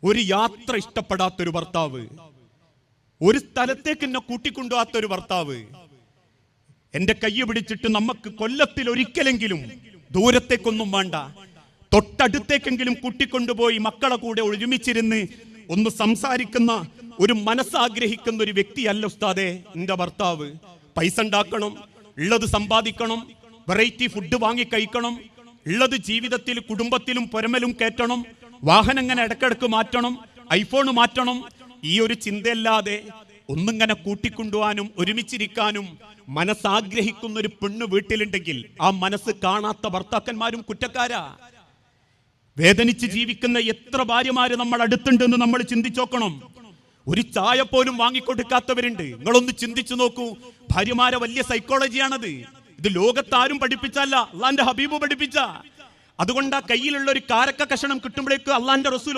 ഒരു യാത്ര ഇഷ്ടപ്പെടാത്തൊരു ഭർത്താവ്, ഒരു സ്ഥലത്തേക്ക് എന്നെ കൂട്ടിക്കൊണ്ടുപോകാത്തൊരു ഭർത്താവ്, എന്റെ കൈ പിടിച്ചിട്ട് നമുക്ക് കൊല്ലത്തിൽ ഒരിക്കലെങ്കിലും ദൂരത്തേക്കൊന്നും വേണ്ട, തൊട്ടടുത്തേക്കെങ്കിലും കൂട്ടിക്കൊണ്ടുപോയി മക്കളെ കൂടെ ഒരുമിച്ചിരുന്ന് ഒന്ന് സംസാരിക്കുന്ന ഒരു മനസ്സാഗ്രഹിക്കുന്ന ഒരു വ്യക്തിയല്ല ഉസ്താദേ എന്റെ ഭർത്താവ്. പൈസ ഉണ്ടാക്കണം, ഉള്ളത് സമ്പാദിക്കണം, വെറൈറ്റി ഫുഡ് വാങ്ങി കഴിക്കണം, ഉള്ളത് ജീവിതത്തിൽ കുടുംബത്തിലും പുരമലും കയറ്റണം, വാഹനം ഇങ്ങനെ ഇടക്കിടക്ക് മാറ്റണം, ഐഫോൺ മാറ്റണം. ഈ ഒരു ചിന്തയല്ലാതെ ഒന്നിങ്ങനെ കൂട്ടിക്കൊണ്ടുപോകാനും ഒരുമിച്ചിരിക്കാനും മനസ്സാഗ്രഹിക്കുന്ന ഒരു പെണ്ണ് വീട്ടിലുണ്ടെങ്കിൽ ആ മനസ്സ് കാണാത്ത ഭർത്താക്കന്മാരും കുറ്റക്കാരാ. വേദനിച്ച് ജീവിക്കുന്ന എത്ര ഭാര്യമാര് നമ്മൾ അടുത്തുണ്ടെന്ന് നമ്മൾ ചിന്തിച്ചോക്കണം. ഒരു ചായ പോലും വാങ്ങിക്കൊടുക്കാത്തവരുണ്ട്. നിങ്ങളൊന്ന് ചിന്തിച്ചു നോക്കൂ. ഭാര്യമാരെ വലിയ സൈക്കോളജിയാണത്. ഇത് ലോകത്താരും പഠിപ്പിച്ചല്ല, അള്ളാന്റെ ഹബീബ് പഠിപ്പിച്ച. അതുകൊണ്ട് ആ കയ്യിലുള്ള ഒരു കാരക്ക കഷണം കിട്ടുമ്പോഴേക്ക് അള്ളാന്റെ റസൂൽ